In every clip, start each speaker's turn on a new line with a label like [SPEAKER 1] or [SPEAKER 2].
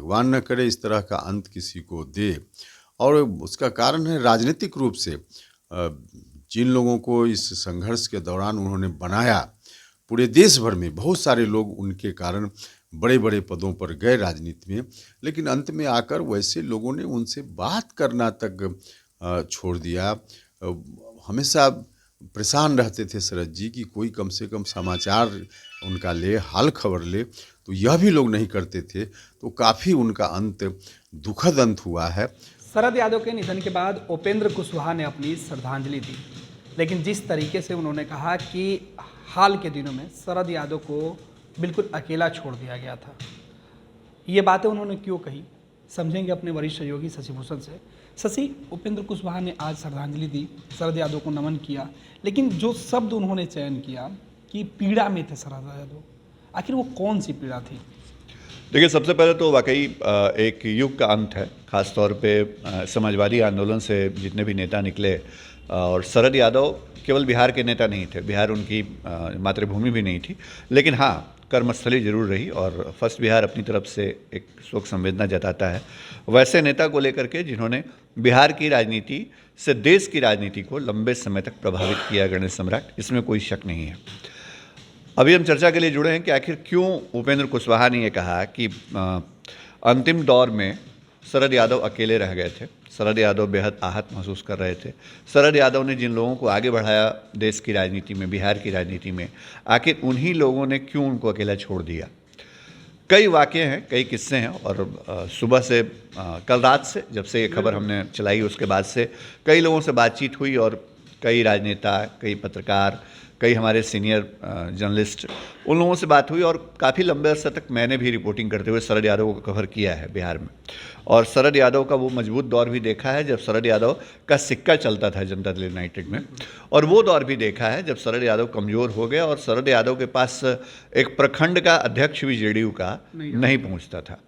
[SPEAKER 1] भगवान न करे इस तरह का अंत किसी को दे। और उसका कारण है राजनीतिक रूप से जिन लोगों को इस संघर्ष के दौरान उन्होंने बनाया, पूरे देश भर में बहुत सारे लोग उनके कारण बड़े बड़े पदों पर गए राजनीति में, लेकिन अंत में आकर वैसे लोगों ने उनसे बात करना तक छोड़ दिया। हमेशा परेशान रहते थे शरद जी कि कोई कम से कम समाचार उनका ले, हाल खबर ले, तो यह भी लोग नहीं करते थे। तो काफ़ी उनका अंत दुखद अंत हुआ है।
[SPEAKER 2] शरद यादव के निधन के बाद उपेंद्र कुशवाहा ने अपनी श्रद्धांजलि दी, लेकिन जिस तरीके से उन्होंने कहा कि हाल के दिनों में शरद यादव को बिल्कुल अकेला छोड़ दिया गया था, ये बातें उन्होंने क्यों कही, समझेंगे अपने वरिष्ठ सहयोगी शशिभूषण से। शशि, उपेंद्र कुशवाहा ने आज श्रद्धांजलि दी, शरद यादव को नमन किया, लेकिन जो शब्द उन्होंने चयन किया कि पीड़ा में थे शरद यादव, आखिर वो कौन सी पीड़ा थी?
[SPEAKER 3] देखिए, सबसे पहले तो वाकई एक युग का अंत है। ख़ास तौर पे समाजवादी आंदोलन से जितने भी नेता निकले, और शरद यादव केवल बिहार के नेता नहीं थे, बिहार उनकी मातृभूमि भी नहीं थी, लेकिन हाँ, कर्मस्थली जरूर रही और फर्स्ट बिहार अपनी तरफ से एक शोक संवेदना जताता है वैसे नेता को लेकर के जिन्होंने बिहार की राजनीति से देश की राजनीति को लंबे समय तक प्रभावित किया। गणेश सम्राट, इसमें कोई शक नहीं है। अभी हम चर्चा के लिए जुड़े हैं कि आखिर क्यों उपेंद्र कुशवाहा ने ये कहा कि अंतिम दौर में शरद यादव अकेले रह गए थे। शरद यादव बेहद आहत महसूस कर रहे थे। शरद यादव ने जिन लोगों को आगे बढ़ाया देश की राजनीति में, बिहार की राजनीति में, आखिर उन्हीं लोगों ने क्यों उनको अकेला छोड़ दिया। कई वाक़ये हैं, कई किस्से हैं, और सुबह से कल रात से जब से ये खबर हमने चलाई उसके बाद से कई लोगों से बातचीत हुई, और कई राजनेता, कई पत्रकार, कई हमारे सीनियर जर्नलिस्ट, उन लोगों से बात हुई, और काफ़ी लंबे अरसे तक मैंने भी रिपोर्टिंग करते हुए शरद यादव को कवर किया है बिहार में। और शरद यादव का वो मजबूत दौर भी देखा है जब शरद यादव का सिक्का चलता था जनता दल यूनाइटेड में, और वो दौर भी देखा है जब शरद यादव कमज़ोर हो गए और शरद यादव के पास एक प्रखंड का अध्यक्ष भी जेडीयू का नहीं पहुँचता था।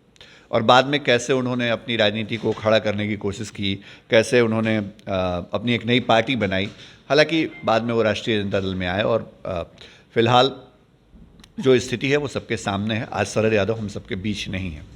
[SPEAKER 3] और बाद में कैसे उन्होंने अपनी राजनीति को खड़ा करने की कोशिश की, कैसे उन्होंने अपनी एक नई पार्टी बनाई। हालांकि बाद में वो राष्ट्रीय जनता दल में आए, और फिलहाल जो स्थिति है वो सबके सामने है। आज शरद यादव हम सबके बीच नहीं है।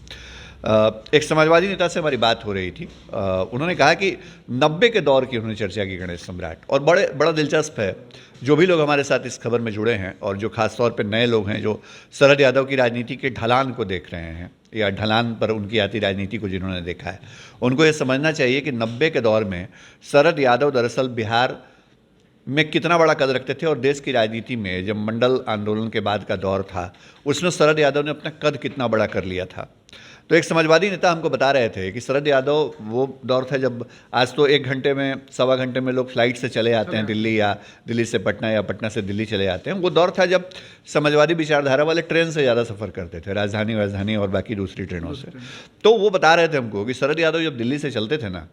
[SPEAKER 3] एक समाजवादी नेता से हमारी बात हो रही थी, उन्होंने कहा कि 90 के दौर की उन्होंने चर्चा की गणेश सम्राट, और बड़ा दिलचस्प है जो भी लोग हमारे साथ इस खबर में जुड़े हैं और जो खास तौर पे नए लोग हैं जो शरद यादव की राजनीति के ढलान को देख रहे हैं या ढलान पर उनकी आती राजनीति को जिन्होंने देखा है, उनको ये समझना चाहिए कि 90 के दौर में शरद यादव दरअसल बिहार में कितना बड़ा कद रखते थे, और देश की राजनीति में जब मंडल आंदोलन के बाद का दौर था उसमें शरद यादव ने अपना कद कितना बड़ा कर लिया था। तो एक समाजवादी नेता हमको बता रहे थे कि शरद यादव वो दौर था जब आज तो 1 घंटे में, सवा घंटे में लोग फ्लाइट से चले आते हैं दिल्ली, या दिल्ली से पटना, या पटना से दिल्ली चले आते हैं। वो दौर था जब समाजवादी विचारधारा वाले ट्रेन से ज़्यादा सफ़र करते थे, राजधानी और बाकी दूसरी ट्रेनों से। तो वो बता रहे थे हमको कि शरद यादव जब दिल्ली से चलते थे ना,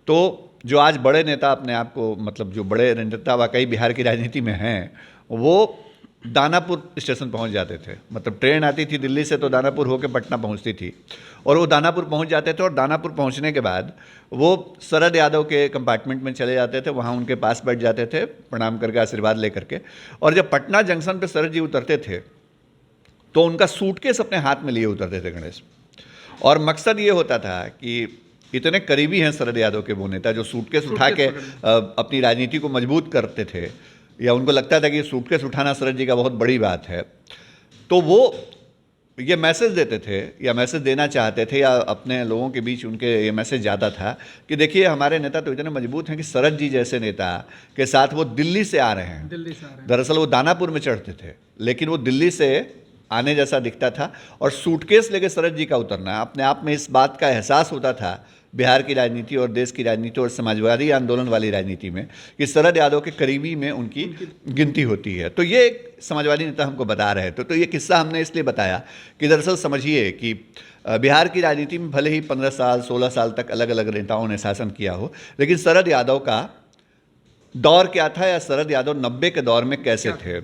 [SPEAKER 3] तो जो आज बड़े नेता अपने आप को, मतलब जो बड़े नेता वाकई बिहार की राजनीति में हैं, वो दानापुर स्टेशन पहुंच जाते थे। मतलब ट्रेन आती थी दिल्ली से तो दानापुर होकर पटना पहुंचती थी, और वो दानापुर पहुंच जाते थे, और दानापुर पहुंचने के बाद वो शरद यादव के कंपार्टमेंट में चले जाते थे, वहां उनके पास बैठ जाते थे प्रणाम करके, आशीर्वाद लेकर के। और जब पटना जंक्शन पर शरद जी उतरते थे तो उनका सूटकेस अपने हाथ में लिए उतरते थे गणेश, और मकसद ये होता था कि इतने करीबी हैं शरद यादव के वो नेता जो सूटकेस उठा के अपनी राजनीति को मजबूत करते थे, या उनको लगता था कि सूटकेस उठाना शरद जी का बहुत बड़ी बात है, तो वो ये मैसेज देते थे या मैसेज देना चाहते थे, या अपने लोगों के बीच उनके ये मैसेज जाता था कि देखिए हमारे नेता तो इतने मजबूत हैं कि शरद जी जैसे नेता के साथ वो दिल्ली से आ रहे हैं। दरअसल वो दानापुर में चढ़ते थे, लेकिन वो दिल्ली से आने जैसा दिखता था, और सूटकेस लेके शरद जी का उतरना अपने आप में इस बात का एहसास होता था बिहार की राजनीति और देश की राजनीति और समाजवादी आंदोलन वाली राजनीति में कि शरद यादव के करीबी में उनकी गिनती होती है। तो ये एक समाजवादी नेता हमको बता रहे थे। तो ये किस्सा हमने इसलिए बताया कि दरअसल समझिए कि बिहार की राजनीति में भले ही 15 साल 16 साल तक अलग अलग नेताओं ने शासन किया हो, लेकिन शरद यादव का दौर क्या था, या शरद यादव 90 के दौर में कैसे थे।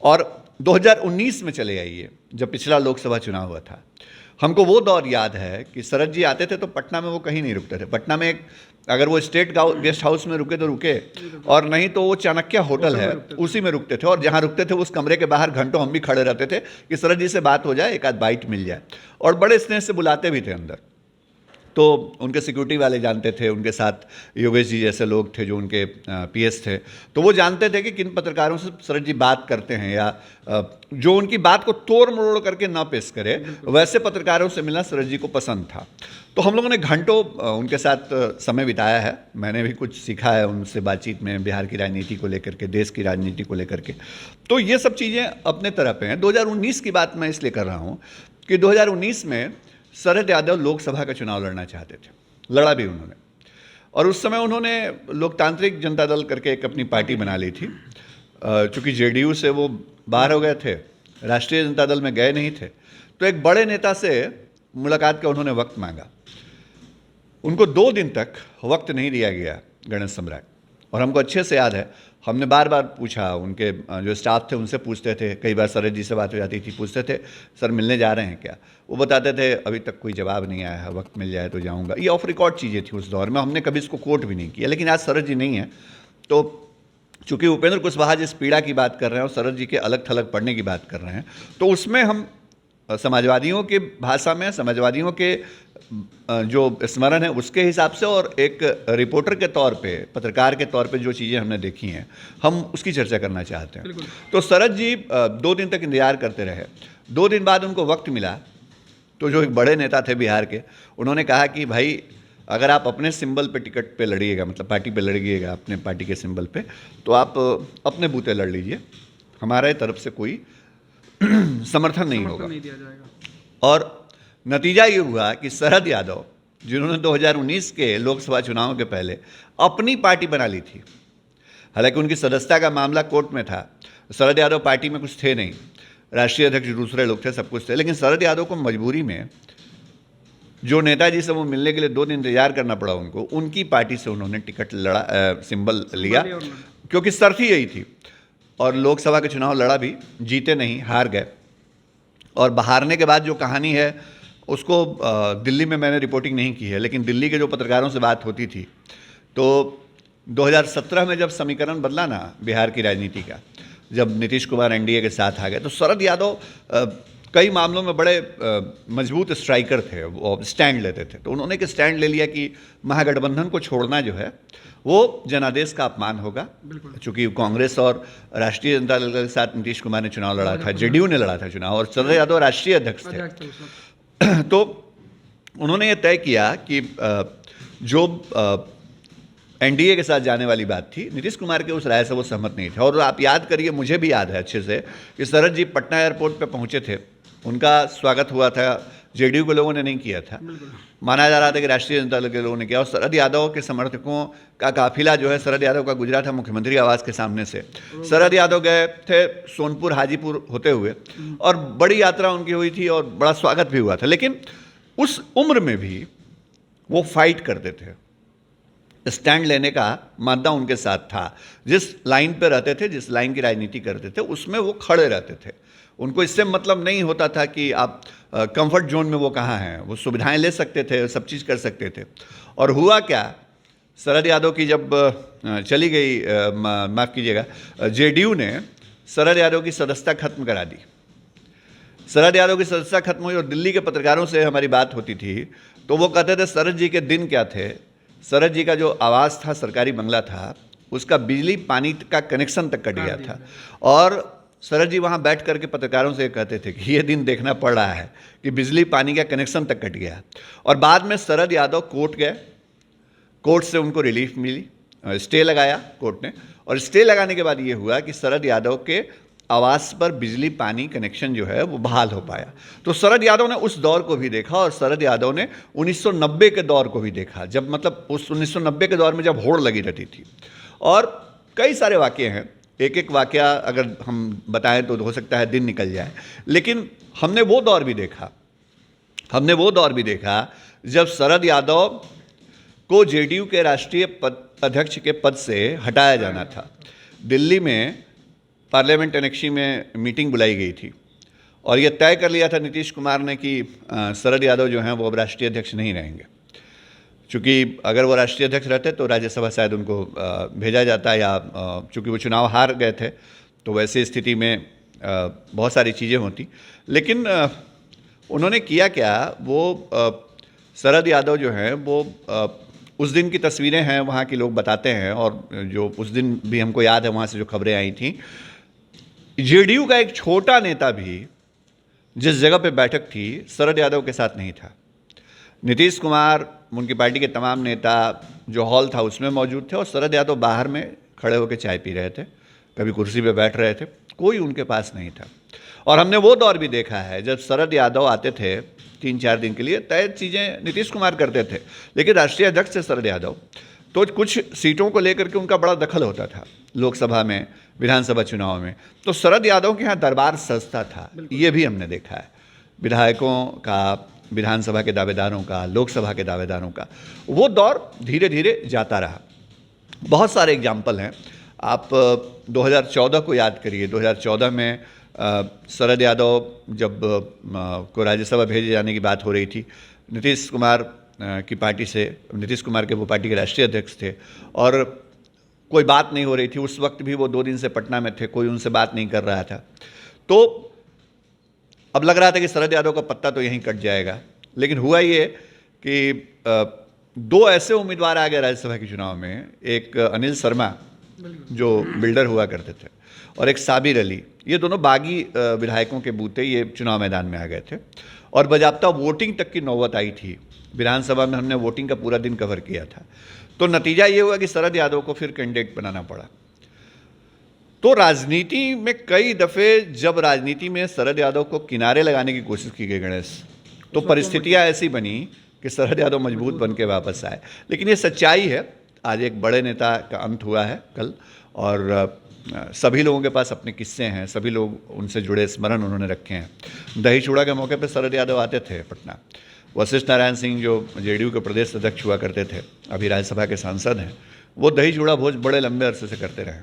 [SPEAKER 3] और 2019 में चले आइए, जब पिछला लोकसभा चुनाव हुआ था, हमको वो दौर याद है कि शरद जी आते थे तो पटना में वो कहीं नहीं रुकते थे। पटना में एक अगर वो स्टेट गेस्ट हाउस में रुके तो रुके, और नहीं तो वो चाणक्य होटल है उसी में रुकते थे, और जहाँ रुकते थे उस कमरे के बाहर घंटों हम भी खड़े रहते थे कि शरद जी से बात हो जाए, एक आध बाइट मिल जाए, और बड़े स्नेह से बुलाते भी थे अंदर। तो उनके सिक्योरिटी वाले जानते थे, उनके साथ योगेश जी जैसे लोग थे जो उनके पीएस थे, तो वो जानते थे कि किन पत्रकारों से शरद जी बात करते हैं, या जो उनकी बात को तोड़ मरोड़ करके ना पेश करे, वैसे पत्रकारों से मिलना शरद जी को पसंद था। तो हम लोगों ने घंटों उनके साथ समय बिताया है, मैंने भी कुछ सीखा है उनसे बातचीत में, बिहार की राजनीति को लेकर के, देश की राजनीति को लेकर के। तो ये सब चीज़ें अपने तरफ हैं। 2019 की बात मैं इसलिए कर रहा हूँ कि 2019 में शरद यादव लोकसभा का चुनाव लड़ना चाहते थे, लड़ा भी उन्होंने, और उस समय उन्होंने लोकतांत्रिक जनता दल करके एक अपनी पार्टी बना ली थी। चूँकि जेडीयू से वो बाहर हो गए थे, राष्ट्रीय जनता दल में गए नहीं थे, तो एक बड़े नेता से मुलाकात का उन्होंने वक्त मांगा। उनको 2 दिन तक वक्त नहीं दिया गया गणेश सम्राट, और हमको अच्छे से याद है, हमने बार बार पूछा, उनके जो स्टाफ थे उनसे पूछते थे, कई बार शरद जी से बात हो जाती थी, पूछते थे सर मिलने जा रहे हैं क्या, वो बताते थे अभी तक कोई जवाब नहीं आया है, वक्त मिल जाए तो जाऊंगा। ये ऑफ रिकॉर्ड चीज़ें थी उस दौर में, हमने कभी इसको कोट भी नहीं किया। लेकिन आज शरद जी नहीं है, तो चूँकि उपेंद्र कुशवाहा जिस पीड़ा की बात कर रहे हैं और शरद जी के अलग थलग पढ़ने की बात कर रहे हैं, तो उसमें हम समाजवादियों की भाषा में, समाजवादियों के जो स्मरण है उसके हिसाब से, और एक रिपोर्टर के तौर पे, पत्रकार के तौर पे जो चीज़ें हमने देखी हैं, हम उसकी चर्चा करना चाहते हैं। तो शरद जी 2 दिन तक इंतजार करते रहे। 2 दिन बाद उनको वक्त मिला, तो जो एक बड़े नेता थे बिहार के, उन्होंने कहा कि भाई अगर आप अपने सिंबल पे टिकट पे लड़िएगा, मतलब पार्टी पे लड़िएगा अपने पार्टी के सिंबल पे, तो आप अपने बूते लड़ लीजिए, हमारे तरफ से कोई समर्थन नहीं होगा।
[SPEAKER 2] नहीं दिया जाएगा।
[SPEAKER 3] और नतीजा ये हुआ कि शरद यादव, जिन्होंने 2019 के लोकसभा चुनाव के पहले अपनी पार्टी बना ली थी, हालांकि उनकी सदस्यता का मामला कोर्ट में था, शरद यादव पार्टी में कुछ थे नहीं, राष्ट्रीय अध्यक्ष दूसरे लोग थे, सब कुछ थे, लेकिन शरद यादव को मजबूरी में जो नेताजी से वो मिलने के लिए 2 दिन इंतजार करना पड़ा उनको, उनकी पार्टी से उन्होंने टिकट लड़ा, सिंबल लिया, क्योंकि शर्त ही यही थी। और लोकसभा के चुनाव लड़ा भी, जीते नहीं, हार गए। और हारने के बाद जो कहानी है उसको दिल्ली में मैंने रिपोर्टिंग नहीं की है, लेकिन दिल्ली के जो पत्रकारों से बात होती थी, तो 2017 में जब समीकरण बदला ना बिहार की राजनीति का, जब नीतीश कुमार एनडीए के साथ आ गए, तो शरद यादव कई मामलों में बड़े मजबूत स्ट्राइकर थे, वो स्टैंड लेते थे। तो उन्होंने एक स्टैंड ले लिया कि महागठबंधन को छोड़ना जो है वो जनादेश का अपमान होगा, चूँकि कांग्रेस और राष्ट्रीय जनता दल के साथ नीतीश कुमार ने चुनाव लड़ा था, जेडीयू ने लड़ा था चुनाव, और शरद यादव राष्ट्रीय अध्यक्ष थे। तो उन्होंने ये तय किया कि जो एनडीए के साथ जाने वाली बात थी, नीतीश कुमार के उस राय से वो सहमत नहीं थे। और आप याद करिए, मुझे भी याद है अच्छे से कि शरद जी पटना एयरपोर्ट पे पहुंचे थे, उनका स्वागत हुआ था, जेडीयू के लोगों ने नहीं किया था, माना जा रहा था कि राष्ट्रीय जनता दल के लोगों ने किया। और शरद यादव के समर्थकों का काफिला जो है शरद यादव का गुजरा था मुख्यमंत्री आवास के सामने से। शरद यादव गए थे सोनपुर हाजीपुर होते हुए, और बड़ी यात्रा उनकी हुई थी और बड़ा स्वागत भी हुआ था। लेकिन उस उम्र में भी वो फाइट करते थे, स्टैंड लेने का मादा उनके साथ था। जिस लाइन पे रहते थे, जिस लाइन की राजनीति करते थे, उसमें वो खड़े रहते थे। उनको इससे मतलब नहीं होता था कि आप कंफर्ट जोन में वो कहाँ हैं, वो सुविधाएं ले सकते थे, सब चीज़ कर सकते थे। और हुआ क्या, शरद यादव की जब चली गई, माफ़ कीजिएगा, जेडीयू ने शरद यादव की सदस्यता खत्म करा दी। शरद यादव की सदस्यता खत्म हुई और दिल्ली के पत्रकारों से हमारी बात होती थी, तो वो कहते थे शरद जी के दिन क्या थे। शरद जी का जो आवास था, सरकारी बंगला था, उसका बिजली पानी का कनेक्शन तक कट गया था। और शरद जी वहाँ बैठ करके पत्रकारों से कहते थे कि ये दिन देखना पड़ रहा है कि बिजली पानी का कनेक्शन तक कट गया। और बाद में शरद यादव कोर्ट गए, कोर्ट से उनको रिलीफ मिली, स्टे लगाया कोर्ट ने, और स्टे लगाने के बाद ये हुआ कि शरद यादव के आवास पर बिजली पानी कनेक्शन जो है वो बहाल हो पाया। तो शरद यादव ने उस दौर को भी देखा, और शरद यादव ने 1990 के दौर को भी देखा, जब मतलब उस 1990 के दौर में जब होड़ लगी रहती थी। और कई सारे वाक़ये हैं, एक एक वाक़या अगर हम बताएं तो हो सकता है दिन निकल जाए, लेकिन हमने वो दौर भी देखा जब शरद यादव को जेडीयू के राष्ट्रीय अध्यक्ष के पद से हटाया जाना था। दिल्ली में पार्लियामेंट एनेक्सी में मीटिंग बुलाई गई थी, और यह तय कर लिया था नीतीश कुमार ने कि शरद यादव जो हैं वो अब राष्ट्रीय अध्यक्ष नहीं रहेंगे। चूँकि अगर वो राष्ट्रीय अध्यक्ष रहते तो राज्यसभा शायद उनको भेजा जाता, या चूँकि वो चुनाव हार गए थे तो वैसी स्थिति में बहुत सारी चीज़ें होती। लेकिन उन्होंने किया क्या, वो शरद यादव जो हैं वो उस दिन की तस्वीरें हैं, वहाँ के लोग बताते हैं, और जो उस दिन भी हमको याद है वहाँ से जो खबरें आई थी, जेडीयू का एक छोटा नेता भी जिस जगह पे बैठक थी शरद यादव के साथ नहीं था। नीतीश कुमार, उनकी पार्टी के तमाम नेता जो हॉल था उसमें मौजूद थे, और शरद यादव बाहर में खड़े होकर चाय पी रहे थे, कभी कुर्सी पे बैठ रहे थे, कोई उनके पास नहीं था। और हमने वो दौर भी देखा है जब शरद यादव आते थे 3-4 दिन के लिए, तय चीज़ें नीतीश कुमार करते थे, लेकिन राष्ट्रीय अध्यक्ष से शरद यादव तो कुछ सीटों को लेकर के उनका बड़ा दखल होता था लोकसभा में, विधानसभा चुनाव में। तो शरद यादव के यहाँ दरबार सजता था, ये भी हमने देखा है, विधायकों का, विधानसभा के दावेदारों का, लोकसभा के दावेदारों का। वो दौर धीरे धीरे जाता रहा। बहुत सारे एग्जाम्पल हैं। आप 2014 को याद करिए। 2014 में शरद यादव जब को राज्यसभा भेजे जाने की बात हो रही थी, नीतीश कुमार की पार्टी से, नीतीश कुमार के वो पार्टी के राष्ट्रीय अध्यक्ष थे, और कोई बात नहीं हो रही थी। उस वक्त भी वो 2 दिन से पटना में थे, कोई उनसे बात नहीं कर रहा था। तो अब लग रहा था कि शरद यादव का पत्ता तो यहीं कट जाएगा, लेकिन हुआ ये कि 2 ऐसे उम्मीदवार आ गए राज्यसभा के चुनाव में, एक अनिल शर्मा जो बिल्डर हुआ करते थे, और एक साबिर अली। ये दोनों बागी विधायकों के बूते ये चुनाव मैदान में आ गए थे, और बाजाबता वोटिंग तक की नौबत आई थी। विधानसभा में हमने वोटिंग का पूरा दिन कवर किया था। तो नतीजा ये हुआ कि शरद यादव को फिर कैंडिडेट बनाना पड़ा। तो राजनीति में कई दफ़े जब राजनीति में शरद यादव को किनारे लगाने की कोशिश की गई गणेश, तो परिस्थितियां ऐसी बनी कि शरद यादव मजबूत बन के वापस आए। लेकिन ये सच्चाई है, आज एक बड़े नेता का अंत हुआ है कल, और सभी लोगों के पास अपने किस्से हैं, सभी लोग उनसे जुड़े स्मरण उन्होंने रखे हैं। दही चूड़ा के मौके पर शरद यादव आते थे पटना। वशिष्ठ नारायण सिंह जो जेडीयू के प्रदेश अध्यक्ष हुआ करते थे, अभी राज्यसभा के सांसद हैं, वो दही चूड़ा भोज बड़े लंबे अरसे से करते रहे,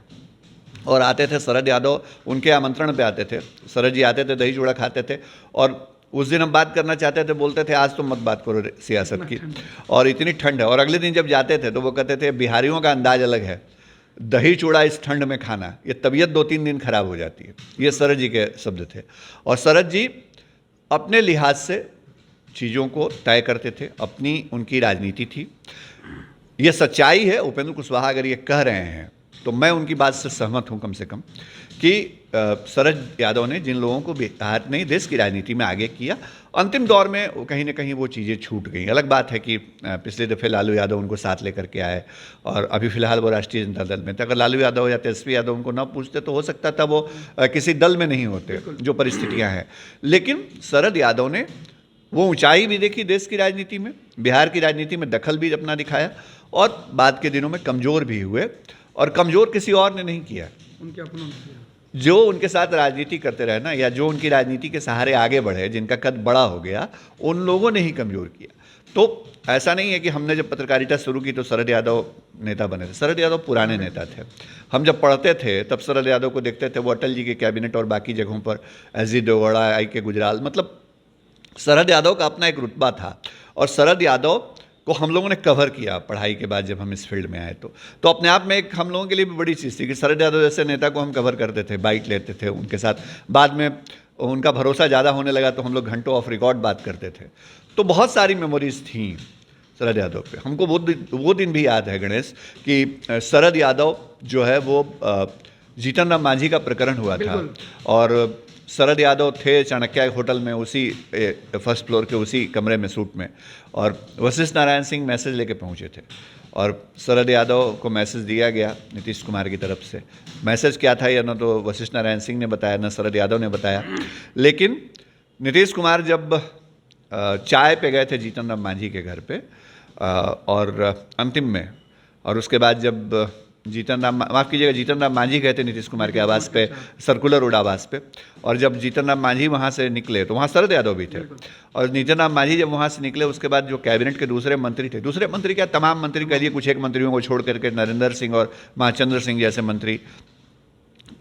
[SPEAKER 3] और आते थे शरद यादव, उनके आमंत्रण पे आते थे। शरद जी आते थे, दही चूड़ा खाते थे, और उस दिन हम बात करना चाहते थे, बोलते थे आज तो मत बात करो सियासत की, और इतनी ठंड है। और अगले दिन जब जाते थे तो वो कहते थे बिहारियों का अंदाज अलग है, दही चूड़ा इस ठंड में खाना, ये तबीयत 2-3 दिन खराब हो जाती है। ये शरद जी के शब्द थे। और शरद जी अपने लिहाज से चीज़ों को तय करते थे, अपनी उनकी राजनीति थी। ये सच्चाई है। उपेंद्र कुशवाहा अगर ये कह रहे हैं तो मैं उनकी बात से सहमत हूँ, कम से कम, कि शरद यादव ने जिन लोगों को बिहार नहीं देश की राजनीति में आगे किया, अंतिम दौर में कहीं ना कहीं वो चीज़ें छूट गई। अलग बात है कि पिछले दफ़े लालू यादव उनको साथ लेकर के आए, और अभी फिलहाल वो राष्ट्रीय जनता दल में थे। अगर लालू यादव या तेजस्वी यादव उनको ना पूछते तो हो सकता था वो किसी दल में नहीं होते, जो परिस्थितियाँ हैं। लेकिन शरद यादव ने वो ऊंचाई भी देखी देश की राजनीति में, बिहार की राजनीति में दखल भी अपना दिखाया, और बाद के दिनों में कमज़ोर भी हुए। और कमज़ोर किसी और ने नहीं किया,
[SPEAKER 2] उनके अपनों ने किया।
[SPEAKER 3] जो उनके साथ राजनीति करते रहे ना, या जो उनकी राजनीति के सहारे आगे बढ़े, जिनका कद बड़ा हो गया, उन लोगों ने ही कमज़ोर किया। तो ऐसा नहीं है कि हमने जब पत्रकारिता शुरू की तो शरद यादव नेता बने थे। शरद यादव पुराने नेता थे। हम जब पढ़ते थे तब शरद यादव को देखते थे, वो अटल जी के कैबिनेट और बाकी जगहों पर एस.डी. देवगौड़ा, आई.के. गुजराल, मतलब शरद यादव का अपना एक रुतबा था। और शरद यादव को हम लोगों ने कवर किया पढ़ाई के बाद, जब हम इस फील्ड में आए तो अपने आप में एक हम लोगों के लिए भी बड़ी चीज़ थी कि शरद यादव जैसे नेता को हम कवर करते थे, बाइट लेते थे उनके साथ। बाद में उनका भरोसा ज़्यादा होने लगा तो हम लोग घंटों ऑफ रिकॉर्ड बात करते थे। तो बहुत सारी मेमोरीज थी शरद यादव पे। हमको वो दिन भी याद है गणेश, कि शरद यादव जो है वो जीतन राम मांझी का प्रकरण हुआ था, और शरद यादव थे चाणक्य होटल में, उसी फर्स्ट फ्लोर के उसी कमरे में, सूट में, और वशिष्ठ नारायण सिंह मैसेज लेके पहुंचे थे, और शरद यादव को मैसेज दिया गया नीतीश कुमार की तरफ से। मैसेज क्या था, या ना तो वशिष्ठ नारायण सिंह ने बताया, ना शरद यादव ने बताया। लेकिन नीतीश कुमार जब चाय पे गए थे जीतन राम मांझी के घर पे, और अंतिम में, और उसके बाद जब जीतन राम मांझी गए थे नीतीश कुमार के आवास पे, सर्कुलर रोड आवास पे, और जब जीतन राम मांझी वहाँ से निकले तो वहाँ शरद यादव भी थे। और जीतन राम मांझी जब वहाँ से निकले, उसके बाद जो कैबिनेट के दूसरे मंत्री थे, दूसरे मंत्री क्या, तमाम मंत्री कह लिए, कुछ एक मंत्रियों को छोड़ करके, नरेंद्र सिंह और महाचंद्र सिंह जैसे मंत्री,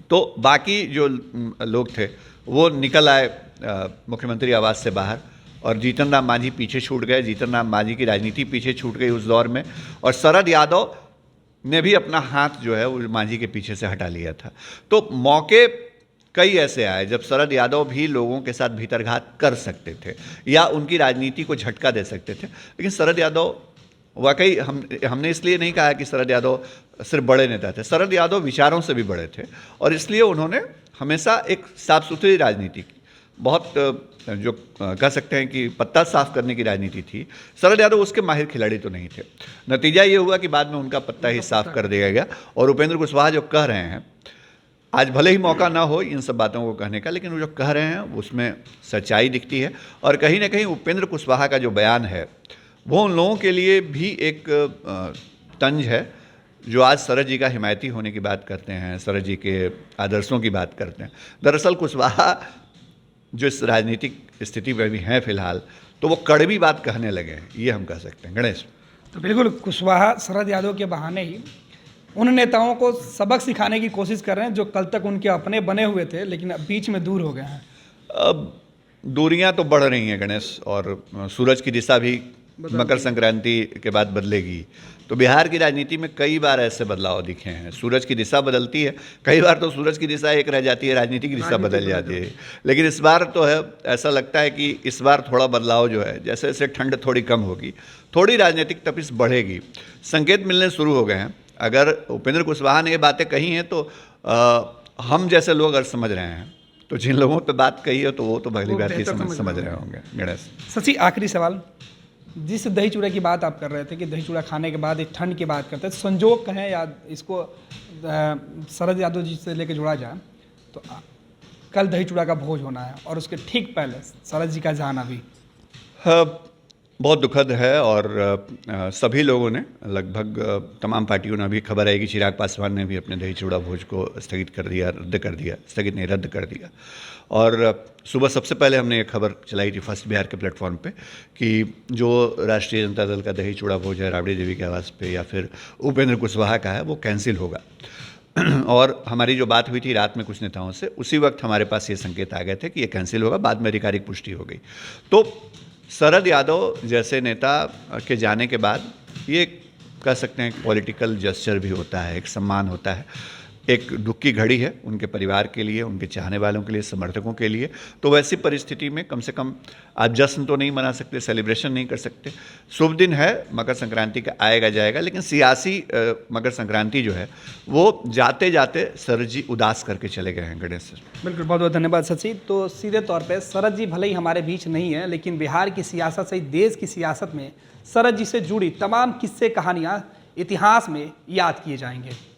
[SPEAKER 3] तो बाकी जो लोग थे वो निकल आए मुख्यमंत्री आवास से बाहर, और जीतन राम मांझी पीछे छूट गए, जीतन राम मांझी की राजनीति पीछे छूट गई उस दौर में, और शरद यादव ने भी अपना हाथ जो है वो मांझी के पीछे से हटा लिया था। तो मौके कई ऐसे आए जब शरद यादव भी लोगों के साथ भीतरघात कर सकते थे या उनकी राजनीति को झटका दे सकते थे, लेकिन शरद यादव वाकई हमने इसलिए नहीं कहा कि शरद यादव सिर्फ बड़े नेता थे, शरद यादव विचारों से भी बड़े थे और इसलिए उन्होंने हमेशा एक साफ सुथरी राजनीति की, बहुत जो कह सकते हैं कि पत्ता साफ करने की राजनीति थी। शरद यादव उसके माहिर खिलाड़ी तो नहीं थे। नतीजा ये हुआ कि बाद में उनका पत्ता ही साफ कर दिया गया और उपेंद्र कुशवाहा जो कह रहे हैं, आज भले ही मौका ना हो इन सब बातों को कहने का, लेकिन वो जो कह रहे हैं उसमें सच्चाई दिखती है। और कहीं ना कहीं उपेंद्र कुशवाहा का जो बयान है वो उन लोगों के लिए भी एक तंज है जो आज शरद जी का हिमायती होने की बात करते हैं, शरद जी के आदर्शों की बात करते हैं। दरअसल कुशवाहा जो इस राजनीतिक स्थिति में भी हैं फिलहाल, तो वो कड़वी बात कहने लगे हैं, ये हम कह सकते हैं। गणेश,
[SPEAKER 2] तो बिल्कुल कुशवाहा शरद यादव के बहाने ही उन नेताओं को सबक सिखाने की कोशिश कर रहे हैं जो कल तक उनके अपने बने हुए थे लेकिन अब बीच में दूर हो गए हैं।
[SPEAKER 3] अब दूरियां तो बढ़ रही हैं गणेश, और सूरज की दिशा भी मकर संक्रांति के बाद बदलेगी। तो बिहार की राजनीति में कई बार ऐसे बदलाव दिखे हैं, सूरज की दिशा बदलती है, कई बार तो सूरज की दिशा एक रह जाती है, राजनीति की दिशा बदल जाती है। लेकिन इस बार तो है, ऐसा लगता है कि इस बार थोड़ा बदलाव जो है, जैसे जैसे ठंड थोड़ी कम होगी, थोड़ी राजनीतिक तपिश बढ़ेगी, संकेत मिलने शुरू हो गए हैं। अगर उपेंद्र कुशवाहा ने ये बातें कही हैं तो हम जैसे लोग अगर समझ रहे हैं, तो जिन लोगों पे बात कही है तो वो तो भली बात ही समझ रहे होंगे। गणेश,
[SPEAKER 2] शशि, आखिरी सवाल, जिस दही चूड़ा की बात आप कर रहे थे कि दही चूड़ा खाने के बाद एक ठंड की बात करते हैं, संजोग कहें या इसको शरद यादव जी से लेकर जोड़ा जाए तो कल दही चूड़ा का भोज होना है और उसके ठीक पहले शरद जी का जाना भी
[SPEAKER 3] बहुत दुखद है। और सभी लोगों ने, लगभग तमाम पार्टियों ने, अभी खबर आई कि चिराग पासवान ने भी अपने दही चूड़ा भोज को स्थगित कर दिया, रद्द कर दिया। और सुबह सबसे पहले हमने ये खबर चलाई थी फर्स्ट बिहार के प्लेटफॉर्म पे कि जो राष्ट्रीय जनता दल का दही चूड़ा भोज है राबड़ी देवी के आवास पे या फिर उपेंद्र कुशवाहा का है, वो कैंसिल होगा। और हमारी जो बात हुई थी रात में कुछ नेताओं से, उसी वक्त हमारे पास ये संकेत आ गए थे कि ये कैंसिल होगा, बाद में आधिकारिक पुष्टि हो गई। तो शरद यादव जैसे नेता के जाने के बाद ये कह सकते हैं पॉलिटिकल जेस्चर भी होता है, एक सम्मान होता है, एक दुख की घड़ी है उनके परिवार के लिए, उनके चाहने वालों के लिए, समर्थकों के लिए। तो वैसी परिस्थिति में कम से कम आप जश्न तो नहीं मना सकते, सेलिब्रेशन नहीं कर सकते। शुभ दिन है मकर संक्रांति का, आएगा जाएगा, लेकिन सियासी मकर संक्रांति जो है वो जाते जाते शरद जी उदास करके चले गए हैं। गणेश,
[SPEAKER 2] बिल्कुल, बहुत बहुत धन्यवाद शशि। तो सीधे तौर पे शरद जी भले ही हमारे बीच नहीं है, लेकिन बिहार की सियासत से देश की सियासत में शरद जी से जुड़ी तमाम किस्से कहानियाँ इतिहास में याद किए जाएंगे।